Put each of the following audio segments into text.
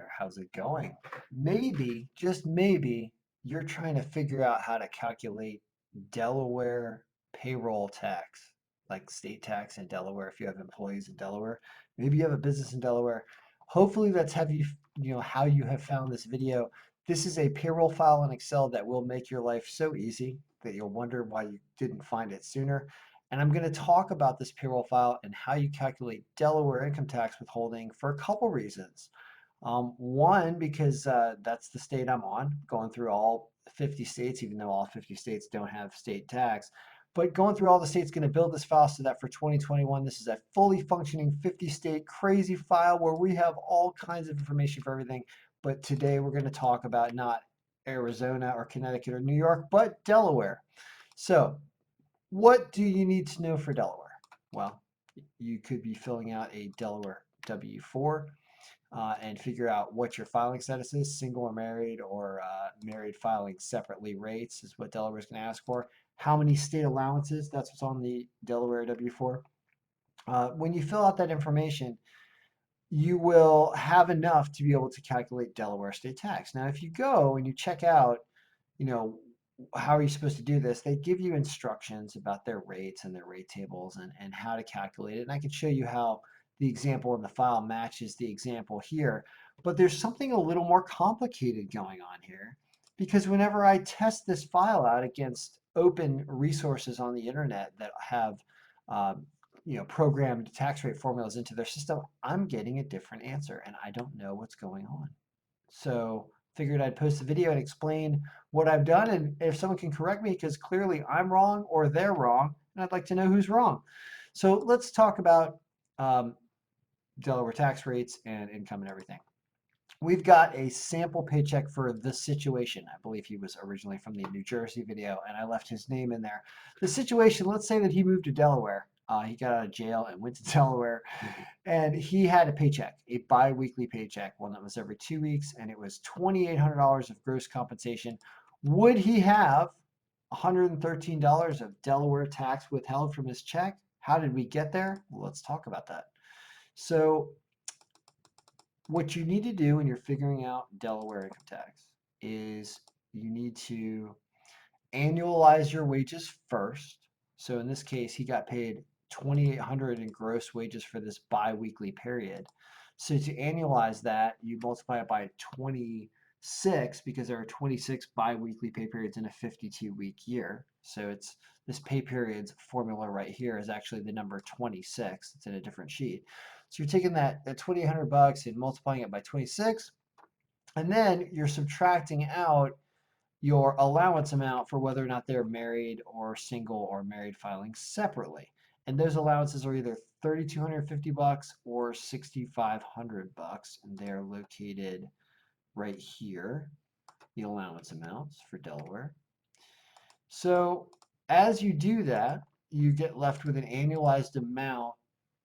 there. How's it going? Maybe, just maybe, you're trying to figure out how to calculate Delaware payroll tax, like state tax in Delaware if you have employees in Delaware. Maybe you have a business in Delaware. Hopefully that's have how you have found this video. This is a payroll file in Excel that will make your life so easy that you'll wonder why you didn't find it sooner. And I'm going to talk about this payroll file and how you calculate Delaware income tax withholding for a couple reasons. One, because that's the state I'm on, going through all 50 states, even though all 50 states don't have state tax. But going through all the states going to build this file so that for 2021, this is a fully functioning 50 state crazy file where we have all kinds of information for everything. But today we're going to talk about not Arizona or Connecticut or New York, but Delaware. So what do you need to know for Delaware? Well, you could be filling out a Delaware W-4 and figure out what your filing status is, single or married filing separately rates is what Delaware is going to ask for. How many state allowances, that's what's on the Delaware W-4. When you fill out that information, you will have enough to be able to calculate Delaware state tax. Now, if you go and you check out, you know, how are you supposed to do this? They give you instructions about their rates and their rate tables and how to calculate it. And I can show you how the example in the file matches the example here. But there's something a little more complicated going on here because whenever I test this file out against open resources on the internet that have programmed tax rate formulas into their system, I'm getting a different answer and I don't know what's going on. So figured I'd post a video and explain what I've done and if someone can correct me because clearly I'm wrong or they're wrong and I'd like to know who's wrong. So let's talk about Delaware tax rates and income and everything. We've got a sample paycheck for the situation. I believe he was originally from the New Jersey video and I left his name in there. The situation, let's say that he moved to Delaware. He got out of jail and went to Delaware and he had a paycheck, a bi-weekly paycheck, one that was every 2 weeks, and it was $2,800 of gross compensation. Would he have $113 of Delaware tax withheld from his check? How did we get there? Well, let's talk about that. So what you need to do when you're figuring out Delaware income tax is you need to annualize your wages first. So in this case, he got paid $2,800 in gross wages for this bi-weekly period. So to annualize that, you multiply it by 26 because there are 26 bi-weekly pay periods in a 52-week year. So it's this pay periods formula right here is actually the number 26. It's in a different sheet. So you're taking that $2,800 and multiplying it by 26, and then you're subtracting out your allowance amount for whether or not they're married or single or married filing separately. And those allowances are either $3,250 or $6,500, and they're located right here, the allowance amounts for Delaware. So as you do that, you get left with an annualized amount.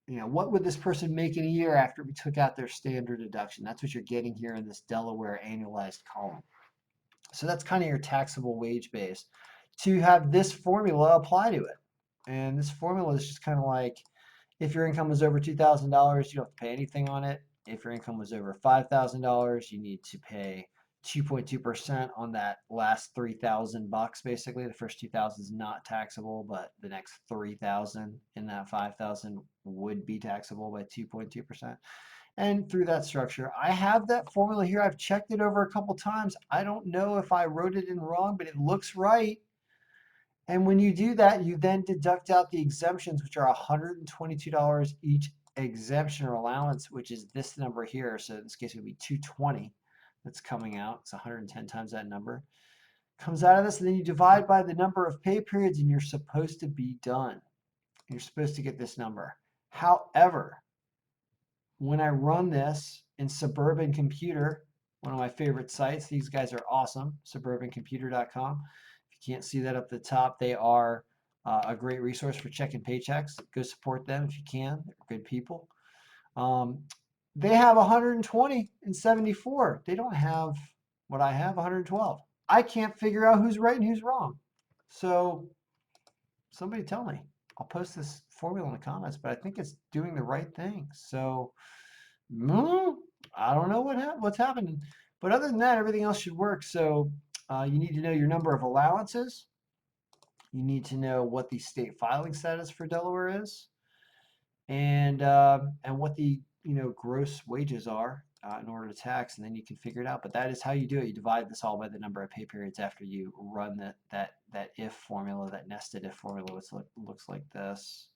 What would this person make in a year after we took out their standard deduction? That's what you're getting here in this Delaware annualized column. So that's kind of your taxable wage base to have this formula apply to it. And this formula is just kind of like if your income was over $2,000, you don't have to pay anything on it. If your income was over $5,000, you need to pay 2.2% on that last $3,000 basically. The first 2,000 is not taxable, but the next 3,000 in that 5,000 would be taxable by 2.2%. And through that structure, I have that formula here. I've checked it over a couple times. I don't know if I wrote it in wrong, but it looks right. And when you do that, you then deduct out the exemptions, which are $122 each exemption or allowance, which is this number here. So in this case, it would be 220 that's coming out. It's 110 times that number. Comes out of this, and then you divide by the number of pay periods, and you're supposed to be done. You're supposed to get this number. However, when I run this in Suburban Computer, one of my favorite sites, these guys are awesome, suburbancomputer.com. If you can't see that up the top, they are a great resource for checking paychecks. Go support them if you can. They're good people. They have 120 and 74. They don't have what I have, 112. I can't figure out who's right and who's wrong. So somebody tell me. I'll post this formula in the comments, but I think it's doing the right thing. So I don't know what's happening. But other than that, everything else should work. So you need to know your number of allowances. You need to know what the state filing status for Delaware is, and what the gross wages are in order to tax, and then you can figure it out. But that is how you do it. You divide this all by the number of pay periods after you run that if formula, that nested if formula, which looks like this.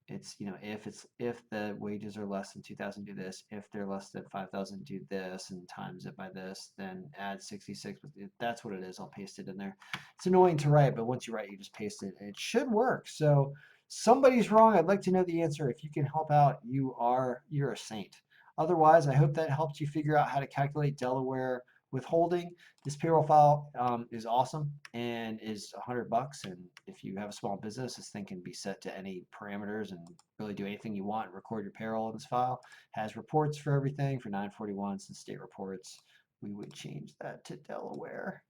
It's if the wages are less than 2,000, do this. If they're less than 5,000, do this, and times it by this. Then add 66. That's what it is. I'll paste it in there. It's annoying to write, but once you write, you just paste it. It should work. So somebody's wrong. I'd like to know the answer. If you can help out, you're a saint. Otherwise, I hope that helped you figure out how to calculate Delaware withholding. This payroll file is awesome and is $100. And if you have a small business, this thing can be set to any parameters and really do anything you want. Record your payroll in this file. Has reports for everything for 941s and state reports. We would change that to Delaware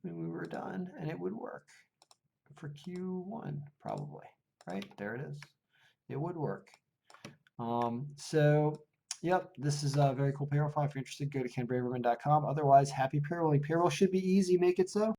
when we were done, and it would work for Q1 probably. Right there it is. It would work. So yep, this is a very cool payroll file. If you're interested, go to kenbraverman.com. Otherwise, happy payrolling. Payroll should be easy. Make it so.